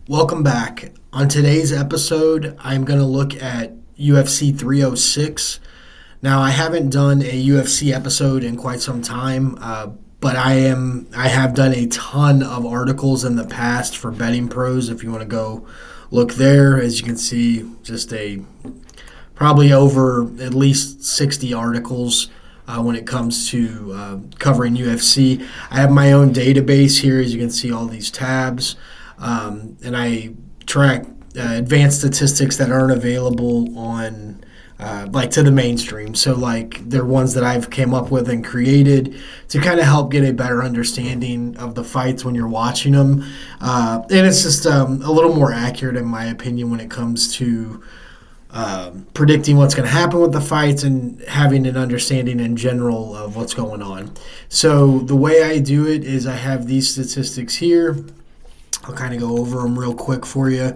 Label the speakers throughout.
Speaker 1: Welcome back. On today's episode, I'm going to look at UFC 306. Now, I haven't done a UFC episode in quite some time, but I have done a ton of articles in the past for Betting Pros. If you want to go look there, as you can see, probably over at least 60 articles when it comes to covering UFC. I have my own database here, as you can see, all these tabs. And I track advanced statistics that aren't available on to the mainstream. So they're ones that I've came up with and created to kind of help get a better understanding of the fights when you're watching them. And it's just a little more accurate, in my opinion, when it comes to predicting what's going to happen with the fights and having an understanding in general of what's going on. So the way I do it is I have these statistics here. I'll kind of go over them real quick for you,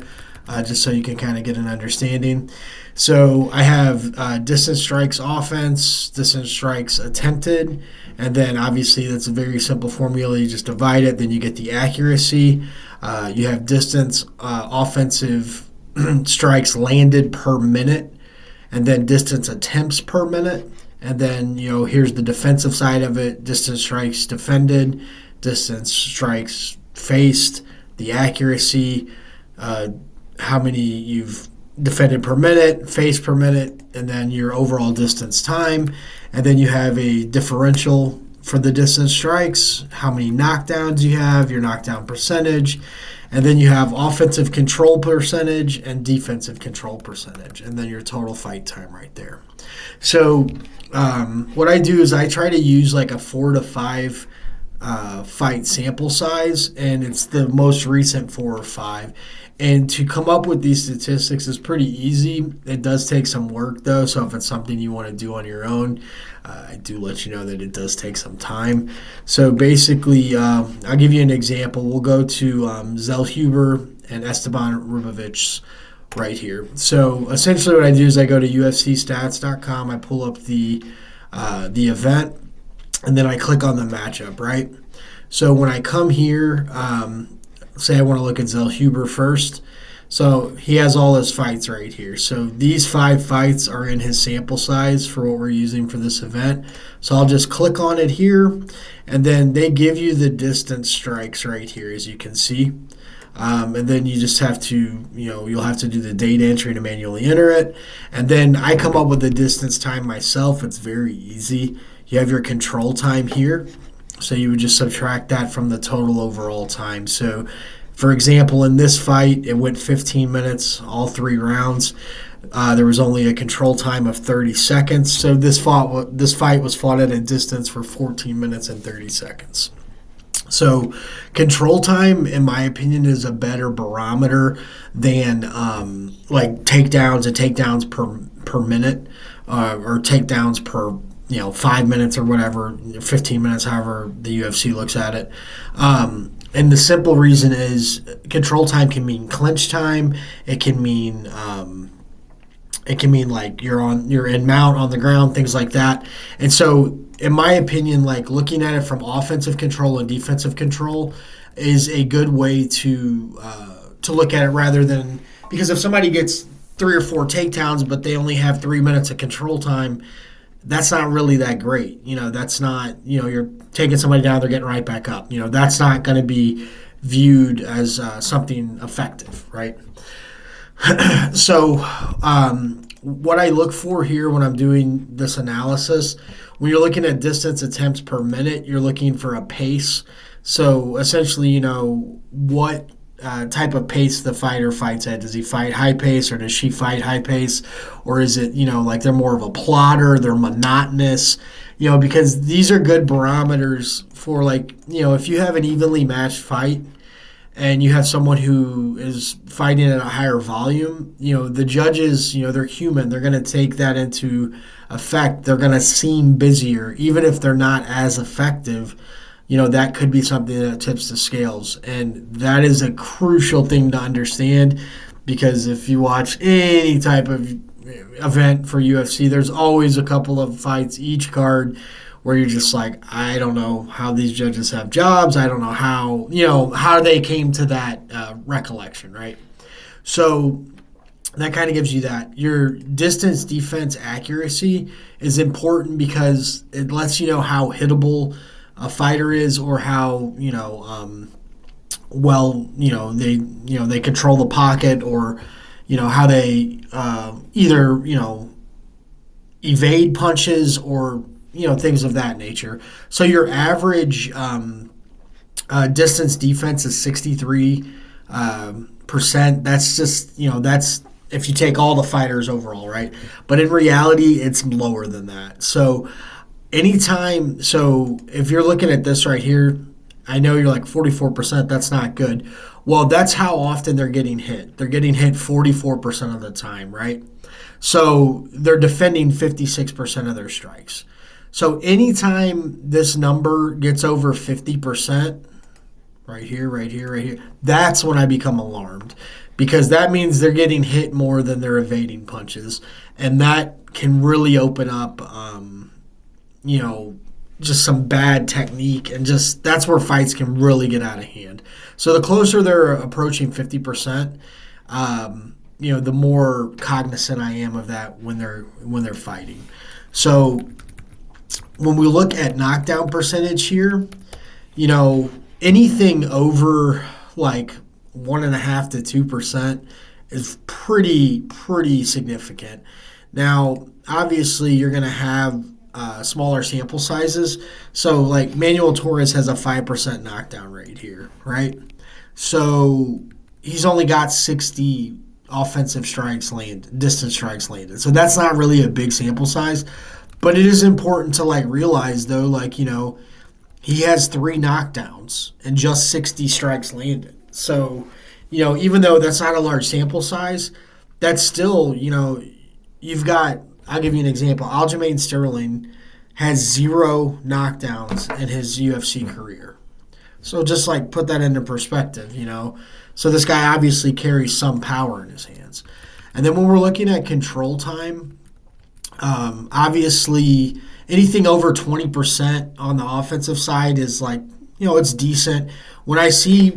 Speaker 1: just so you can kind of get an understanding. So I have distance strikes offense, distance strikes attempted, and then obviously that's a very simple formula. You just divide it, then you get the accuracy. You have distance offensive strikes landed per minute, and then distance attempts per minute. And then, here's the defensive side of it: distance strikes defended, distance strikes faced, the accuracy, how many you've defended per minute, faced per minute, and then your overall distance time. And then you have a differential for the distance strikes, how many knockdowns you have, your knockdown percentage. And then you have offensive control percentage and defensive control percentage, and then your total fight time right there. So what I do is I try to use like a 4 to 5 fight sample size, and it's the most recent 4 or 5. And to come up with these statistics is pretty easy. It does take some work though, so if it's something you want to do on your own, I do let you know that it does take some time. So basically, I'll give you an example. We'll go to Zellhuber and Esteban Rubovich right here. So essentially what I do is I go to UFCstats.com, I pull up the event, and then I click on the matchup, right? So when I come here, say I want to look at Zellhuber first. So he has all his fights right here. So these 5 fights are in his sample size for what we're using for this event. So I'll just click on it here, and then they give you the distance strikes right here, as you can see. And then you just have to, you'll have to do the data entry to manually enter it. And then I come up with the distance time myself. It's very easy. You have your control time here. So you would just subtract that from the total overall time. So, for example, in this fight, it went 15 minutes, all 3 rounds. There was only a control time of 30 seconds. So this fight was fought at a distance for 14 minutes and 30 seconds. So control time, in my opinion, is a better barometer than takedowns and takedowns per minute or takedowns per 5 minutes or whatever, 15 minutes, however the UFC looks at it. And the simple reason is control time can mean clinch time. It can mean like you're in mount on the ground, things like that. And so, in my opinion, looking at it from offensive control and defensive control is a good way to look at it, rather than, because if somebody gets 3 or 4 takedowns but they only have 3 minutes of control time, that's not really that great. That's not, you're taking somebody down, they're getting right back up. That's not going to be viewed as something effective, right? So what I look for here when I'm doing this analysis, when you're looking at distance attempts per minute, you're looking for a pace. So essentially, what type of pace the fighter fights at. Does he fight high pace, or does she fight high pace? Or is it, they're more of a plotter, they're monotonous, because these are good barometers for if you have an evenly matched fight and you have someone who is fighting at a higher volume, the judges, they're human. They're going to take that into effect. They're going to seem busier, even if they're not as effective. That could be something that tips the scales. And that is a crucial thing to understand, because if you watch any type of event for UFC, there's always a couple of fights each card where you're just like, I don't know how these judges have jobs. I don't know how they came to that recollection, right? So that kind of gives you that. Your distance defense accuracy is important because it lets you know how hittable a fighter is, or how they control the pocket, or how they either evade punches, or things of that nature. So your average distance defense is 63%. That's just that's if you take all the fighters overall, right? But in reality, it's lower than that. So if you're looking at this right here, I know you're like 44%, that's not good. Well, that's how often they're getting hit. They're getting hit 44% of the time, right? So they're defending 56% of their strikes. So anytime this number gets over 50%, right here, that's when I become alarmed, because that means they're getting hit more than they're evading punches. And that can really open up, just some bad technique, and just that's where fights can really get out of hand. So the closer they're approaching 50%, the more cognizant I am of that when they're fighting. So when we look at knockdown percentage here, anything over like 1.5 to 2% is pretty significant. Now, obviously, you're going to have smaller sample sizes. So, like, Manuel Torres has a 5% knockdown rate here, right? So he's only got 60 offensive strikes landed, distance strikes landed. So that's not really a big sample size. But it is important to realize, though, he has 3 knockdowns and just 60 strikes landed. So, even though that's not a large sample size, that's still, you've got, I'll give you an example. Aljamain Sterling has 0 knockdowns in his UFC career. So just put that into perspective, So this guy obviously carries some power in his hands. And then when we're looking at control time, obviously anything over 20% on the offensive side is it's decent. When I see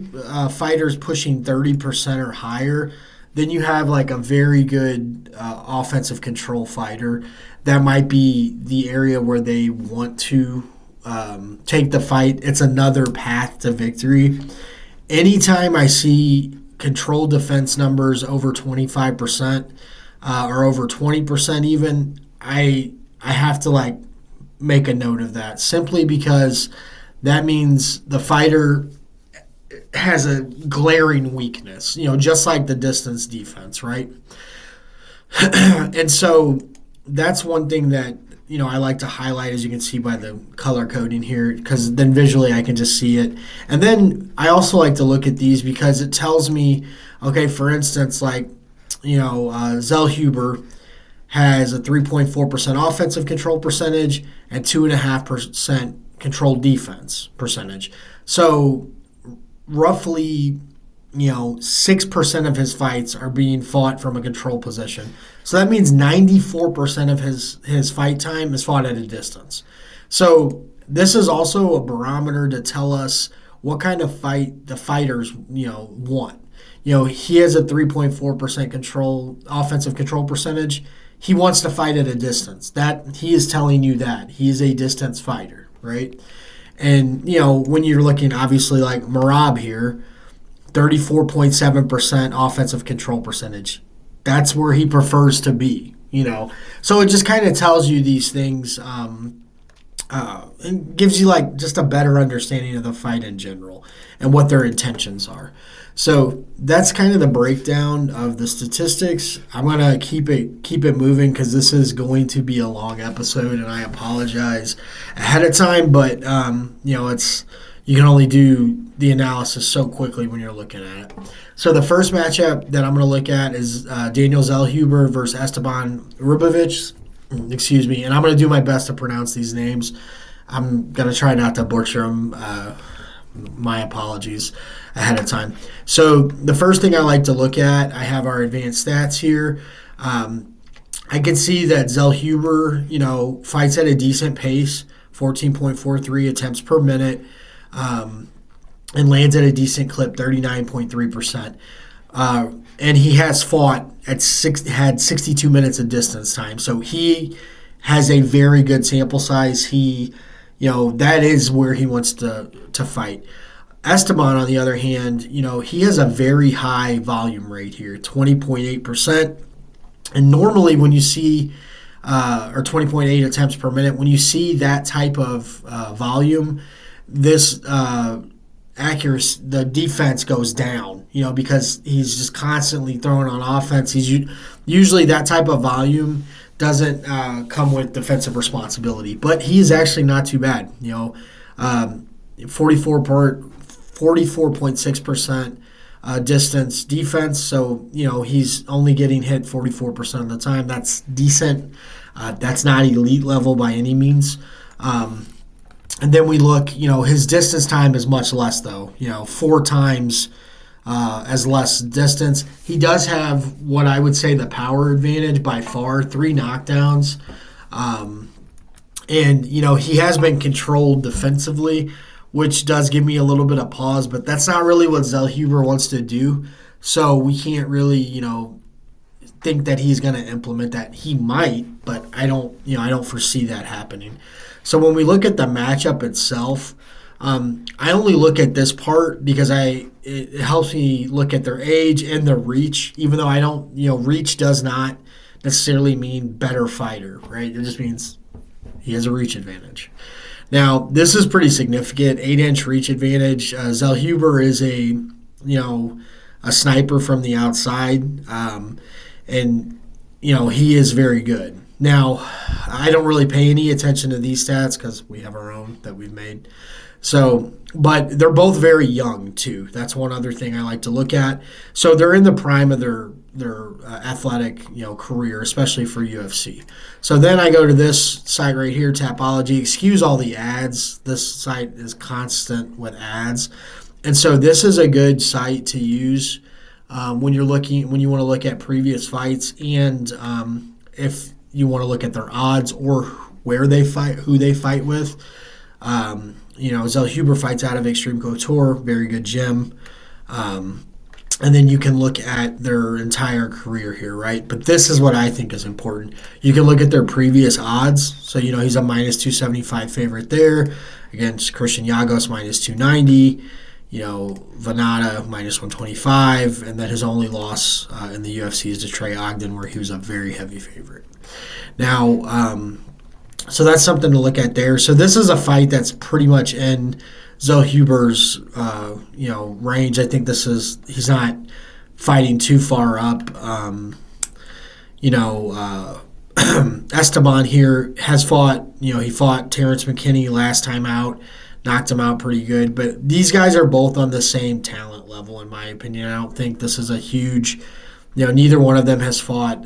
Speaker 1: fighters pushing 30% or higher, then you have a very good offensive control fighter. That might be the area where they want to take the fight. It's another path to victory. Anytime I see control defense numbers over 25% or over 20% even, I have to make a note of that, simply because that means the fighter has a glaring weakness, just like the distance defense, right? And so that's one thing that, I like to highlight, as you can see by the color coding here, because then visually I can just see it. And then I also like to look at these because it tells me, okay, for instance, Zellhuber has a 3.4% offensive control percentage and 2.5% control defense percentage. So roughly, 6% of his fights are being fought from a control position. So that means 94% of his fight time is fought at a distance. So this is also a barometer to tell us what kind of fight the fighters, want. He has a 3.4% offensive control percentage. He wants to fight at a distance. That he is telling you that he is a distance fighter, right? And when you're looking, obviously, like Merab here, 34.7% offensive control percentage. That's where he prefers to be, So it just kind of tells you these things and gives you just a better understanding of the fight in general and what their intentions are. So that's kind of the breakdown of the statistics. I'm gonna keep it moving because this is going to be a long episode, and I apologize ahead of time. But it's you can only do the analysis so quickly when you're looking at it. So the first matchup that I'm going to look at is Daniel Zellhuber versus Esteban Ribovic. Excuse me, and I'm going to do my best to pronounce these names. I'm going to try not to butcher them. My apologies ahead of time. So the first thing I like to look at, I have our advanced stats here. I can see that Zellhuber, fights at a decent pace, 14.43 attempts per minute, and lands at a decent clip, 39.3%. And he has fought had 62 minutes of distance time. So he has a very good sample size. That is where he wants to fight. Esteban, on the other hand, he has a very high volume rate here, 20.8%. And normally when you see, or 20.8 attempts per minute, when you see that type of volume, this accuracy, the defense goes down, because he's just constantly throwing on offense. He's usually that type of volume doesn't come with defensive responsibility, but he's actually not too bad. 44.6% distance defense, so he's only getting hit 44% of the time. That's decent. That's not elite level by any means. And then we look, his distance time is much less though, 4 times as less distance. He does have what I would say the power advantage by far, 3 knockdowns. And he has been controlled defensively, which does give me a little bit of pause, but that's not really what Zellhuber wants to do. So we can't really, think that he's going to implement that. He might, but I don't foresee that happening. So when we look at the matchup itself, I only look at this part because it helps me look at their age and their reach, even though I don't, reach does not necessarily mean better fighter, right? It just means he has a reach advantage. Now, this is pretty significant, 8-inch reach advantage. Zellhuber is a sniper from the outside, and he is very good. Now, I don't really pay any attention to these stats because we have our own that we've made. So, but they're both very young too. That's one other thing I like to look at. So they're in the prime of their athletic career, especially for UFC. So then I go to this site right here, Tapology. Excuse all the ads. This site is constant with ads, and so this is a good site to use when you want to look at previous fights, and if you want to look at their odds or where they fight, who they fight with. Zellhuber fights out of Extreme Couture, very good gym. And then you can look at their entire career here, right? But this is what I think is important. You can look at their previous odds. So, he's a -275 favorite there against Christian Yagos, -290. Venata, -125. And then his only loss in the UFC is to Trey Ogden, where he was a very heavy favorite. Now, so that's something to look at there. So this is a fight that's pretty much in Zellhuber's, range. I think he's not fighting too far up. Esteban here has fought, he fought Terrence McKinney last time out, knocked him out pretty good. But these guys are both on the same talent level, in my opinion. I don't think this is a huge, neither one of them has fought,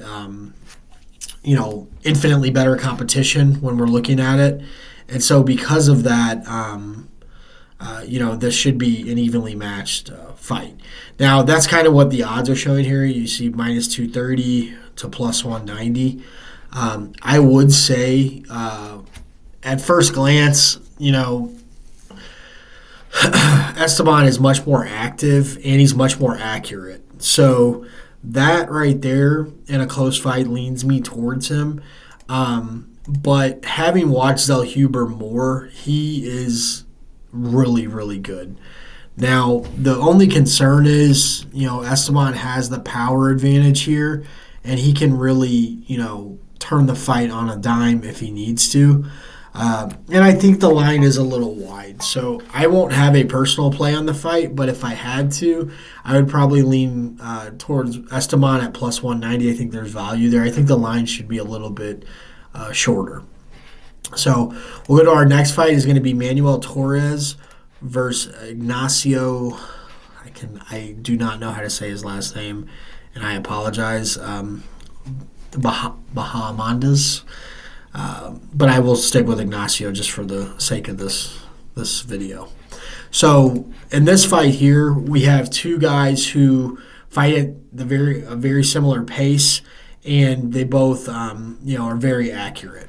Speaker 1: infinitely better competition when we're looking at it. And so because of that, this should be an evenly matched fight. Now, that's kind of what the odds are showing here. You see -230 to +190. I would say at first glance, Esteban is much more active and he's much more accurate. So that right there in a close fight leans me towards him. But having watched Zellhuber more, he is really, really good. Now, the only concern is, Esteban has the power advantage here, and he can really, turn the fight on a dime if he needs to. And I think the line is a little wide. So I won't have a personal play on the fight, but if I had to, I would probably lean towards Esteban at +190. I think there's value there. I think the line should be a little bit shorter. So we'll go to our next fight. Is going to be Manuel Torres versus Ignacio. I do not know how to say his last name, and I apologize. Bahamondes. But I will stick with Ignacio just for the sake of this video. So in this fight here, we have two guys who fight at a very similar pace, and they both, are very accurate.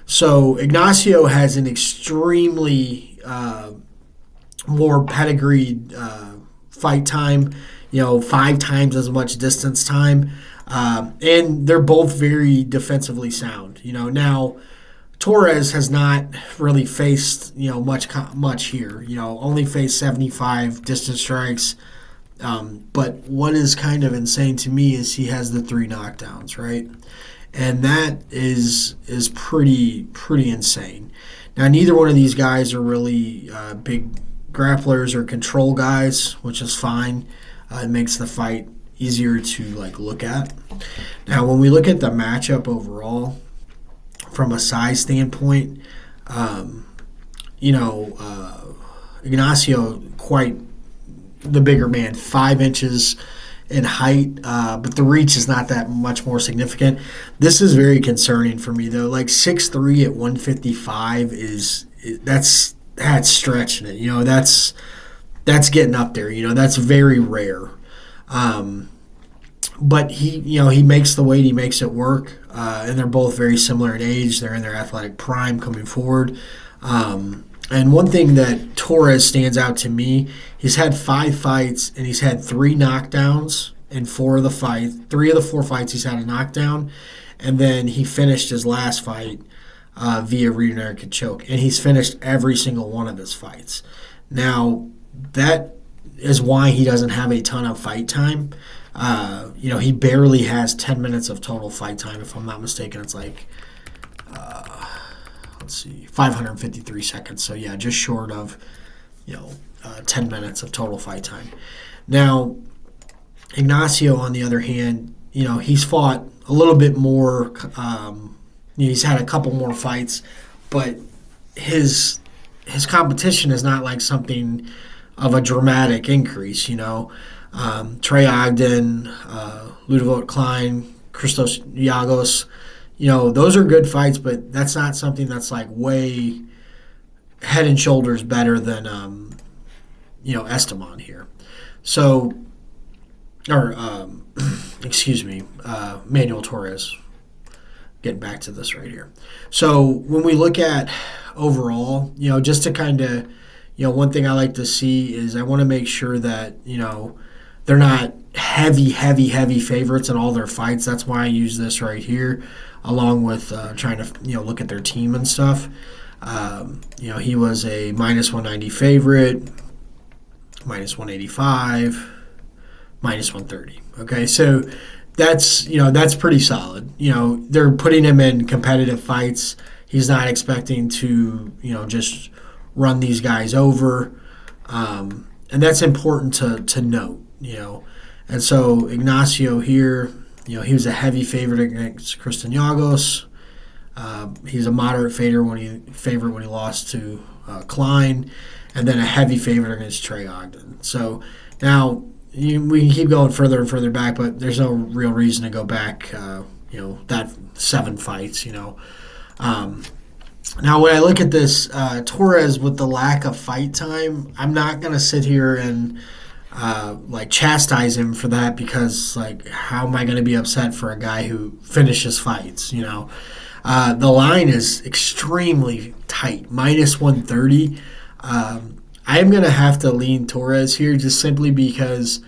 Speaker 1: So Ignacio has an extremely more pedigreed fight time, 5 times as much distance time, and they're both very defensively sound. Now Torres has not really faced much here. Only faced 75 distance strikes. But what is kind of insane to me is he has the 3 knockdowns, right? And that is pretty insane. Now neither one of these guys are really big grapplers or control guys, which is fine. It makes the fight easier to look at. Now when we look at the matchup overall, from a size standpoint, Ignacio quite the bigger man, 5 inches in height, but the reach is not that much more significant. This is very concerning for me though. 6'3" at 155 that's stretching it. That's getting up there. That's very rare. But he makes the weight, he makes it work, and they're both very similar in age. They're in their athletic prime coming forward. And one thing that Torres stands out to me, he's had 5 fights and he's had 3 knockdowns in 4 of the fights. 3 of the 4 fights he's had a knockdown, and then he finished his last fight via rear naked choke, and he's finished every single one of his fights. Now that is why he doesn't have a ton of fight time. He barely has 10 minutes of total fight time. If I'm not mistaken, it's 553 seconds. So yeah, just short of 10 minutes of total fight time. Now Ignacio, on the other hand, he's fought a little bit more. He's had a couple more fights, but his competition is not something of a dramatic increase. Trey Ogden, Ludovic Klein, Christos Giagos, those are good fights, but that's not something that's way head and shoulders better than Esteban here. So, or Manuel Torres. Getting back to this right here. So when we look at overall, just to kind of, one thing I like to see is I want to make sure that they're not heavy favorites in all their fights. That's why I use this right here, along with trying to look at their team and stuff. He was a -190 favorite, -185, -130. Okay, so that's pretty solid. They're putting him in competitive fights. He's not expecting to just run these guys over, and that's important to note. And so Ignacio here, he was a heavy favorite against Christos Giagos. He's a moderate favorite when he lost to Klein, and then a heavy favorite against Trey Ogden. So now we can keep going further and further back, but there's no real reason to go back. That 7 fights. Now when I look at this Torres with the lack of fight time, I'm not gonna sit here and chastise him for that, because how am I going to be upset for a guy who finishes fights? The line is extremely tight, -130. I am going to have to lean Torres here, just simply because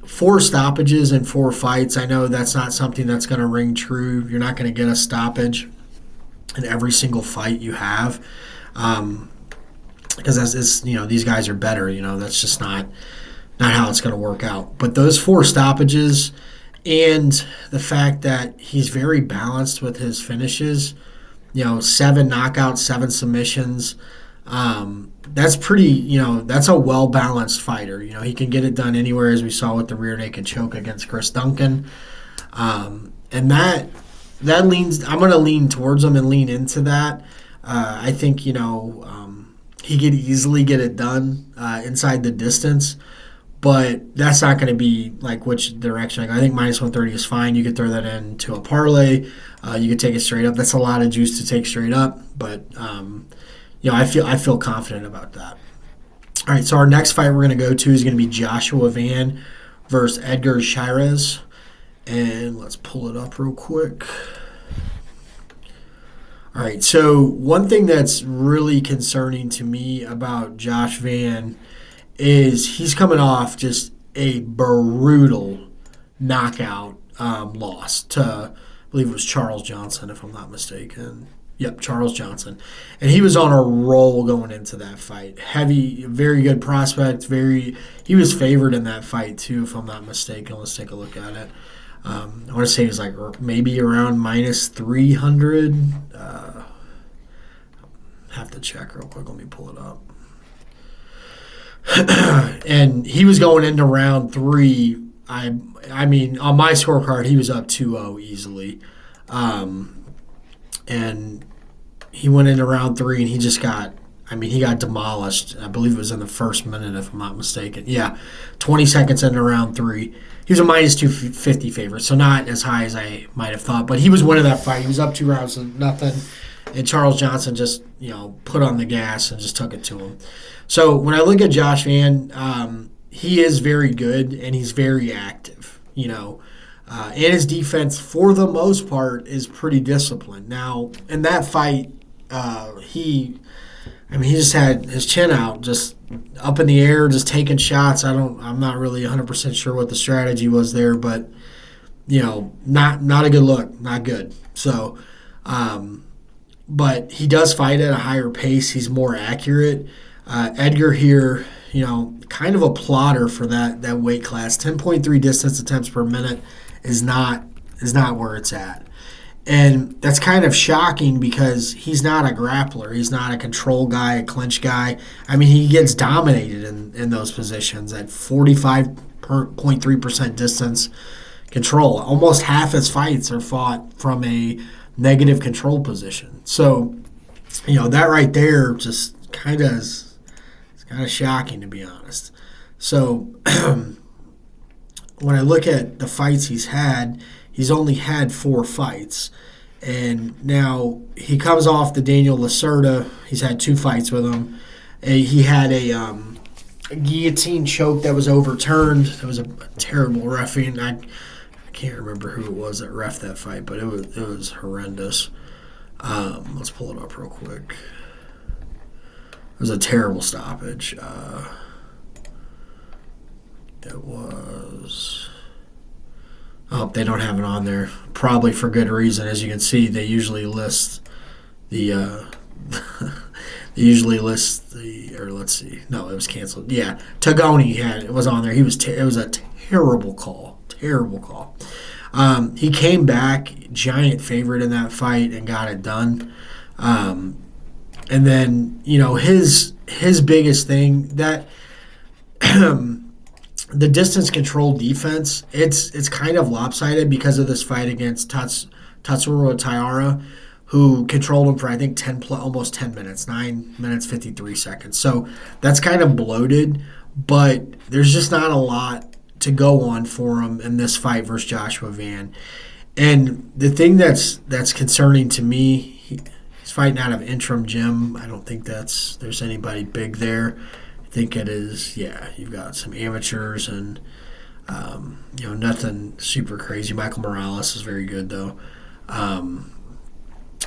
Speaker 1: 4 stoppages in 4 fights. I know that's not something that's going to ring true. You're not going to get a stoppage in every single fight you have, because these guys are better. That's just not how it's going to work out. But those 4 stoppages and the fact that he's very balanced with his finishes, 7 knockouts, 7 submissions, that's pretty, that's a well-balanced fighter. He can get it done anywhere, as we saw with the rear naked choke against Chris Duncan. And that leans, I'm going to lean towards him and lean into that. I think, he could easily get it done inside the distance, but that's not going to be which direction. I think -130 is fine. You could throw that into a parlay. You could take it straight up. That's a lot of juice to take straight up, but I feel confident about that. All right, so our next fight we're going to go to is going to be Joshua Van versus Edgar Chairez. And let's pull it up real quick. All right, so one thing that's really concerning to me about Josh Van is he's coming off just a brutal knockout loss to, I believe it was Charles Johnson, if I'm not mistaken. Yep, Charles Johnson. And he was on a roll going into that fight. Heavy, very good prospect. He was favored in that fight too, if I'm not mistaken. Let's take a look at it. I want to say he was like maybe around minus 300. Have to check real quick. Let me pull it up. And he was going into round 3. I mean, on my scorecard, he was up 2-0 easily. And he went into round 3 and he got demolished. I believe it was in the first minute, if I'm not mistaken. Yeah, 20 seconds into round 3. He was a minus 250 favorite, so not as high as I might have thought. But he was winning that fight. He was up 2 rounds to nothing. And Charles Johnson just, put on the gas and just took it to him. So when I look at Josh Van, he is very good and he's very active, and his defense, for the most part, is pretty disciplined. Now, in that fight, he just had his chin out, just up in the air, just taking shots. I'm not really 100% sure what the strategy was there, but not a good look, not good. So, but he does fight at a higher pace. He's more accurate. Edgar here, kind of a plotter for that weight class. 10.3 distance attempts per minute is not where it's at. And that's kind of shocking because he's not a grappler. He's not a control guy, a clinch guy. I mean, he gets dominated in those positions at 45.3% distance control. Almost half his fights are fought from a negative control position. So, that right there just kind of is kind of shocking, to be honest. So, when I look at the fights he's had, he's only had 4 fights. And now he comes off the Daniel Lacerda. He's had 2 fights with him. He had a guillotine choke that was overturned. It was a terrible referee. I can't remember who it was that ref that fight, but it was horrendous. Let's pull it up real quick. It was a terrible stoppage. It was... Oh, they don't have it on there. Probably for good reason. As you can see, they usually list the... or let's see. No, it was canceled. Yeah, Tagoni it was on there. It was a terrible call. Terrible call. He came back, giant favorite in that fight, and got it done. And then, his biggest thing, that the distance control defense, it's kind of lopsided because of this fight against Tatsuro Taira, who controlled him for, I think, almost 10 minutes, 9 minutes, 53 seconds. So that's kind of bloated, but there's just not a lot to go on for him in this fight versus Joshua Van. And the thing that's concerning to me, he's fighting out of Interim Gym. I don't think there's anybody big there. I think it is, you've got some amateurs and, nothing super crazy. Michael Morales is very good, though.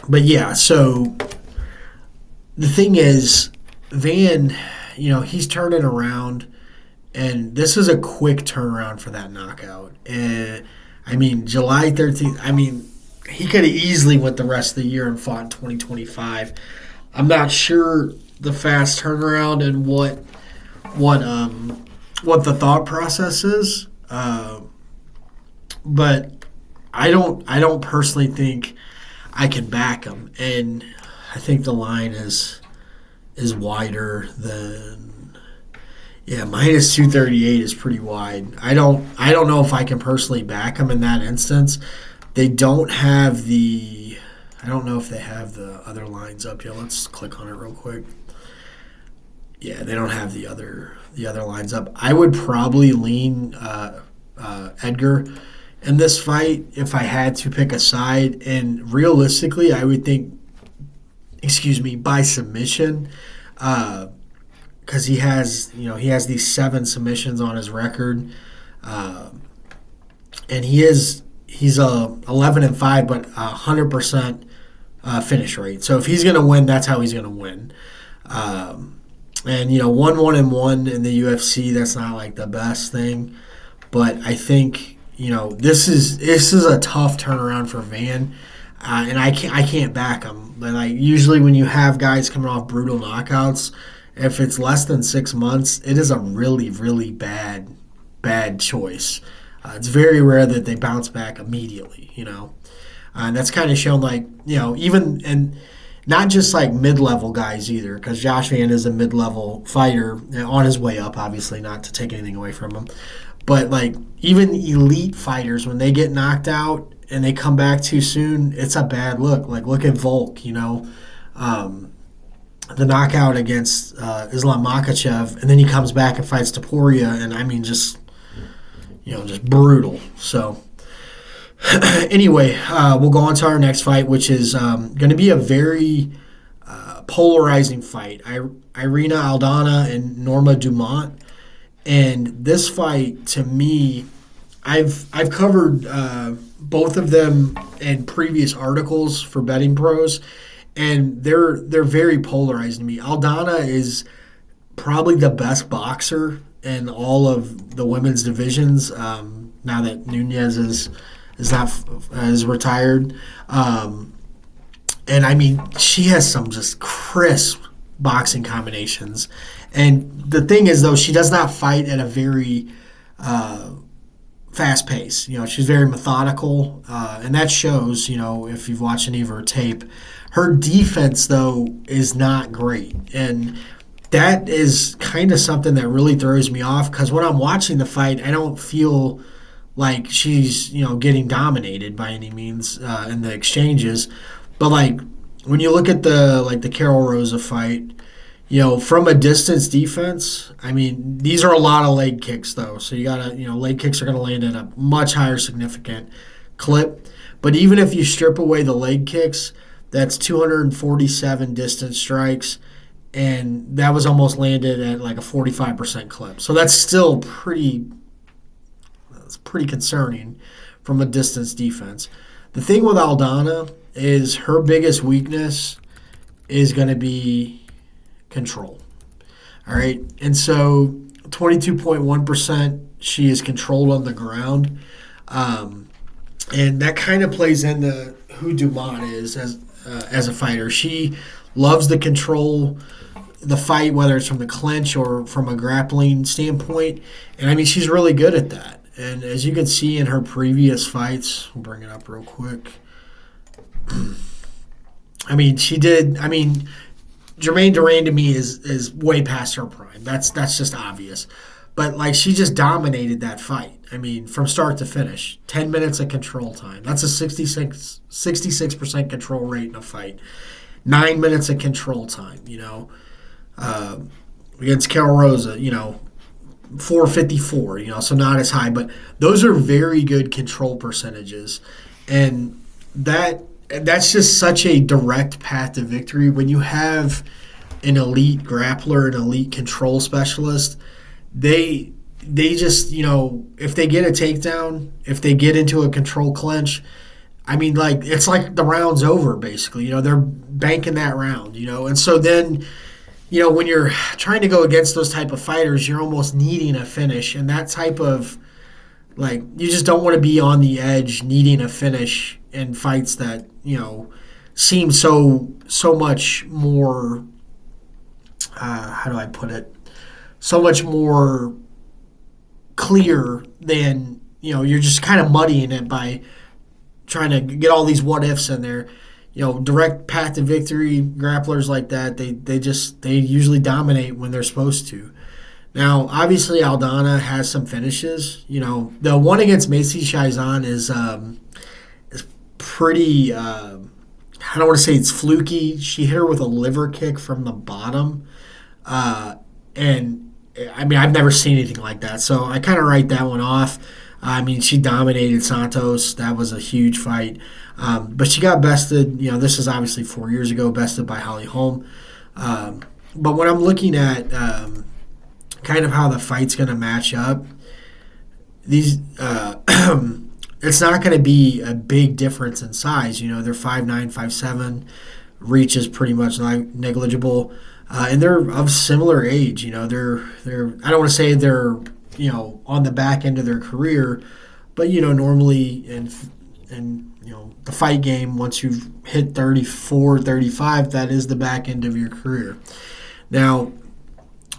Speaker 1: But, so the thing is, Van, he's turning around, and this is a quick turnaround for that knockout. And, July 13th, he could have easily went the rest of the year and fought in 2025. I'm not sure the fast turnaround and what the thought process is, but I don't personally think I can back him, and I think the line is wider than minus 238 is pretty wide. I don't know if I can personally back him in that instance. They don't have I don't know if they have the other lines up yet. Let's click on it real quick. Yeah, they don't have the other lines up. I would probably lean Edgar in this fight if I had to pick a side, and realistically, I would think, by submission, because he has these 7 submissions on his record, and he is he's 11-5, but 100% finish rate. So if he's going to win, that's how he's going to win. And 1-1-1 in the UFC, that's not like the best thing, but I think this is a tough turnaround for Van, and I can't back him. But like usually when you have guys coming off brutal knockouts, if it's less than 6 months, it is a really really bad choice. It's very rare that they bounce back immediately, and that's kind of shown like even and. Not just like mid-level guys either, because Josh Van is a mid-level fighter on his way up, obviously, not to take anything away from him. But like even elite fighters, when they get knocked out and they come back too soon, it's a bad look. Like look at Volk, the knockout against Islam Makhachev, and then he comes back and fights Topuria, and I mean just brutal. So. Anyway, we'll go on to our next fight, which is going to be a very polarizing fight. Irina Aldana and Norma Dumont. And this fight, to me, I've covered both of them in previous articles for Betting Pros, and they're very polarizing to me. Aldana is probably the best boxer in all of the women's divisions now that Nunes is retired. And I mean, she has some just crisp boxing combinations. And the thing is, though, she does not fight at a very fast pace. She's very methodical, and that shows, if you've watched any of her tape. Her defense, though, is not great. And that is kind of something that really throws me off, because when I'm watching the fight, I don't feel like she's getting dominated by any means in the exchanges. But like when you look at the Carol Rosa fight, from a distance defense, I mean, these are a lot of leg kicks though. So you gotta, leg kicks are gonna land at a much higher significant clip. But even if you strip away the leg kicks, that's 247 distance strikes, and that was almost landed at like a 45% clip. So that's still pretty concerning from a distance defense. The thing with Aldana is her biggest weakness is going to be control. All right. And so 22.1% she is controlled on the ground. And that kind of plays into who Dumont is as a fighter. She loves to control the fight, whether it's from the clinch or from a grappling standpoint. And I mean, she's really good at that. And as you can see in her previous fights, we'll bring it up real quick. I mean, Jermaine Durand to me is way past her prime. That's just obvious. But like she just dominated that fight. I mean, from start to finish. 10 minutes of control time. That's a 66% control rate in a fight. 9 minutes of control time, against Carol Rosa, 454, so not as high, but those are very good control percentages. And that's just such a direct path to victory. When you have an elite grappler, an elite control specialist, they just, if they get a takedown, if they get into a control clinch, I mean, like, it's like the round's over, basically. They're banking that round, and so then when you're trying to go against those type of fighters, you're almost needing a finish. And that type of, like, you just don't want to be on the edge needing a finish in fights that, seem so much more, how do I put it? So much more clear than, you're just kind of muddying it by trying to get all these what ifs in there. Direct path to victory, grapplers like that, they usually dominate when they're supposed to. Now, obviously, Aldana has some finishes. The one against Macy Chiasson is pretty, I don't want to say it's fluky. She hit her with a liver kick from the bottom. And, I mean, I've never seen anything like that. So I kind of write that one off. I mean, she dominated Santos. That was a huge fight. But she got bested. This is obviously 4 years ago, bested by Holly Holm. But when I'm looking at kind of how the fight's going to match up, it's it's not going to be a big difference in size. They're 5'9", 5'7". Reach is pretty much negligible, and they're of similar age. They're I don't want to say they're on the back end of their career, but normally in the fight game, once you've hit 34, 35, that is the back end of your career. Now,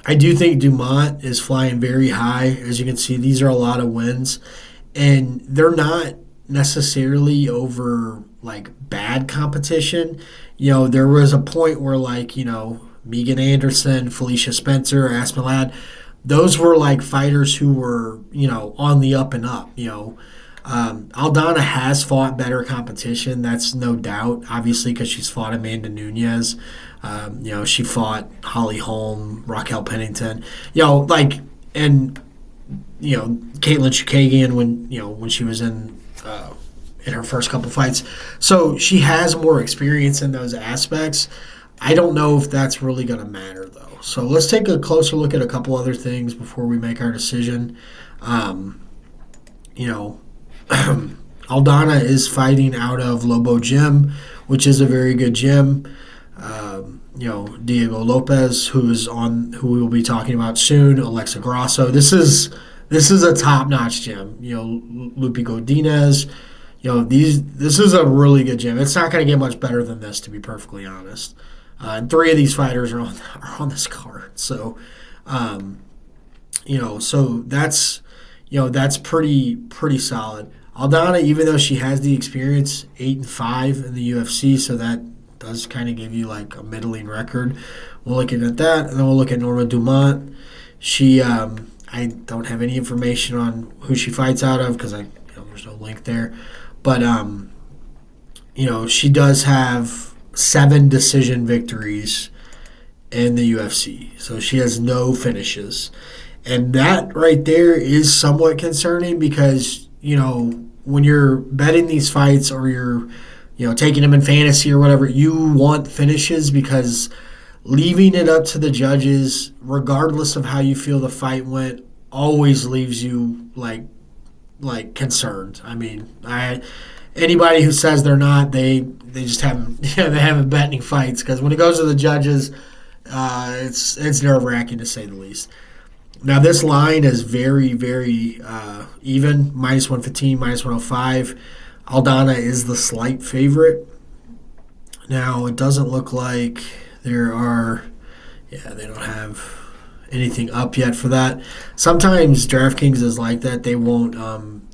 Speaker 1: I do think Dumont is flying very high. As you can see, these are a lot of wins, and they're not necessarily over like bad competition. There was a point where Megan Anderson, Felicia Spencer, Aspen Ladd, those were like fighters who were on the up and up. Aldana has fought better competition. That's no doubt. Obviously, because she's fought Amanda Nunes. She fought Holly Holm, Raquel Pennington. And Caitlin Chukagian when she was in her first couple fights. So she has more experience in those aspects. I don't know if that's really going to matter, though. So let's take a closer look at a couple other things before we make our decision. Aldana is fighting out of Lobo Gym, which is a very good gym. Diego Lopez, who we will be talking about soon, Alexa Grasso. This is a top-notch gym. Lupe Godinez. This is a really good gym. It's not going to get much better than this, to be perfectly honest. And 3 of these fighters are on this card. So, so that's pretty solid. Aldana, even though she has the experience, 8-5 in the UFC, so that does kind of give you like a middling record. We're looking at that, and then we'll look at Norma Dumont. She, I don't have any information on who she fights out of because there's no link there, but she does have 7 decision victories in the UFC, so she has no finishes, and that right there is somewhat concerning because when you're betting these fights or you're taking them in fantasy or whatever, you want finishes because leaving it up to the judges, regardless of how you feel the fight went, always leaves you like concerned. I mean, anybody who says they're not, they just haven't they haven't bet any fights because when it goes to the judges, it's nerve-wracking to say the least. Now, this line is very, very even, -115, -105. Aldana is the slight favorite. Now, it doesn't look like they don't have anything up yet for that. Sometimes DraftKings is like that. They won't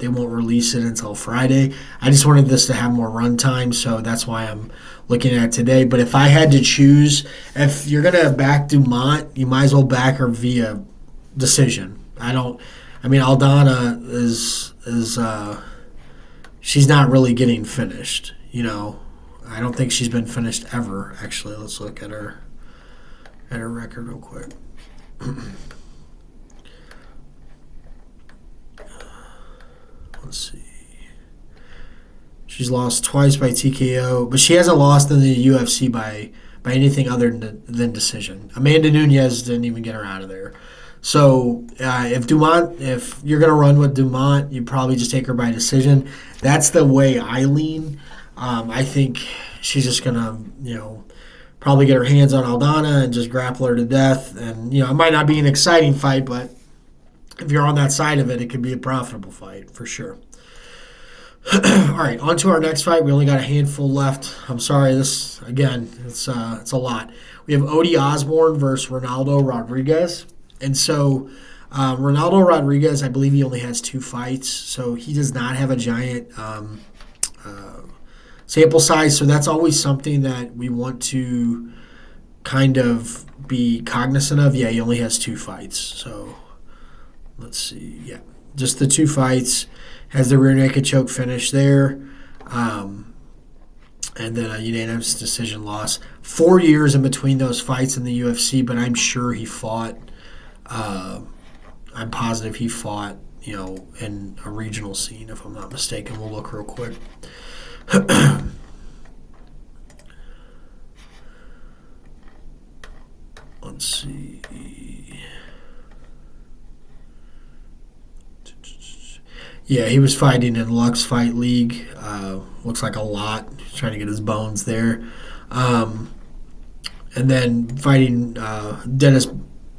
Speaker 1: release it until Friday. I just wanted this to have more run time, so that's why I'm looking at it today. But if I had to choose, if you're going to back Dumont, you might as well back her via decision. Aldana is she's not really getting finished. I don't think she's been finished ever. Actually, let's look at her record real quick. Let's see. She's lost twice by TKO, but she hasn't lost in the UFC by anything other than decision. Amanda Nunes didn't even get her out of there. So if you're going to run with Dumont, you probably just take her by decision. That's the way I lean. I think she's just going to, probably get her hands on Aldana and just grapple her to death. And, it might not be an exciting fight, but if you're on that side of it, it could be a profitable fight for sure. All right, on to our next fight. We only got a handful left. I'm sorry, this, again, it's a lot. We have Odie Osborne versus Ronaldo Rodriguez. And so Ronaldo Rodriguez, I believe he only has 2 fights, so he does not have a giant sample size. So that's always something that we want to kind of be cognizant of. Yeah, he only has 2 fights. So let's see. Yeah, just the 2 fights. Has the rear naked choke finish there. And then a unanimous decision loss. 4 years in between those fights in the UFC, but I'm sure he fought. I'm positive he fought, in a regional scene, if I'm not mistaken. We'll look real quick. Let's see. Yeah, he was fighting in Lux Fight League. Looks like a lot. He's trying to get his bones there. Um, and then fighting Denis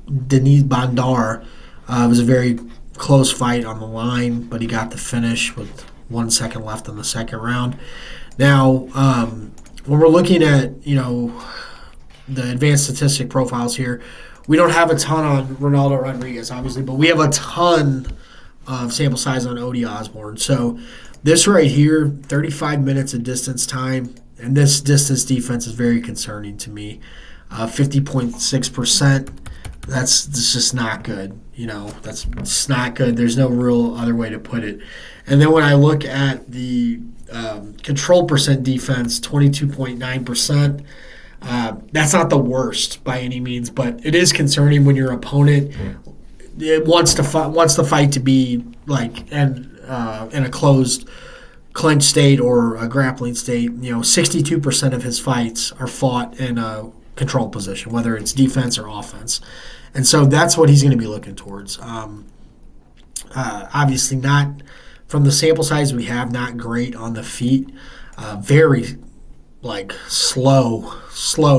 Speaker 1: Bandar. Was a very close fight on the line, but he got the finish with 1 second left in the second round. Now, when we're looking at the advanced statistic profiles here, we don't have a ton on Ronaldo Rodriguez, obviously, but we have a ton of sample size on Odie Osborne. So this right here, 35 minutes of distance time, and this distance defense is very concerning to me. 50.6%. That's just not good. That's just not good. There's no real other way to put it. And then when I look at the control percent defense, 22.9%. That's not the worst by any means, but it is concerning when your opponent wants the fight to be like in a closed clinch state or a grappling state. 62% of his fights are fought in a control position, whether it's defense or offense. And so that's what he's going to be looking towards. Obviously not from the sample size we have, not great on the feet. Very slow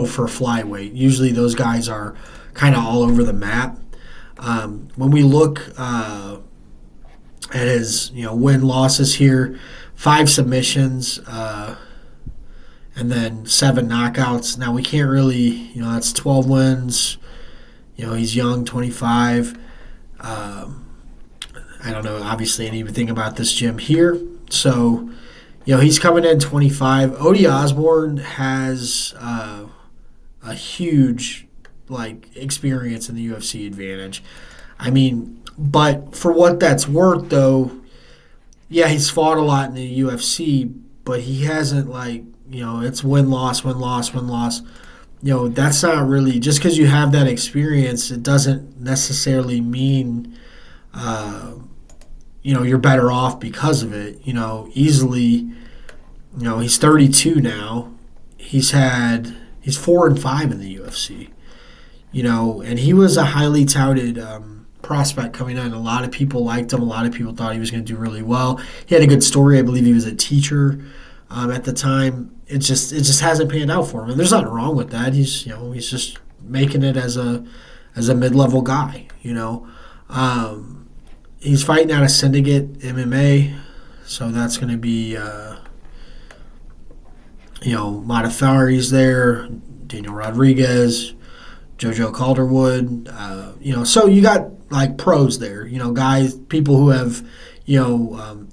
Speaker 1: for flyweight. Usually those guys are kind of all over the map. When we look at his win losses here, 5 submissions and then 7 knockouts. Now we can't really that's 12 wins. He's young, 25. I don't know obviously anything about this gym here, so he's coming in 25. Odie Osborne has a huge experience in the UFC advantage. I mean, but for what that's worth, though, yeah, he's fought a lot in the UFC, but he hasn't it's win-loss, win-loss, win-loss. That's not really, just because you have that experience, it doesn't necessarily mean you're better off because of it. Easily, he's 32 now. He's 4-5 in the UFC. And he was a highly touted prospect coming in. A lot of people liked him. A lot of people thought he was going to do really well. He had a good story. I believe he was a teacher at the time. It just hasn't panned out for him, and there's nothing wrong with that. He's just making it as a mid-level guy. He's fighting out of Syndicate MMA, so that's going to be Modafferi's there, Daniel Rodriguez, Jojo Calderwood. So you got pros there. Guys, people who have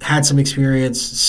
Speaker 1: had some experience.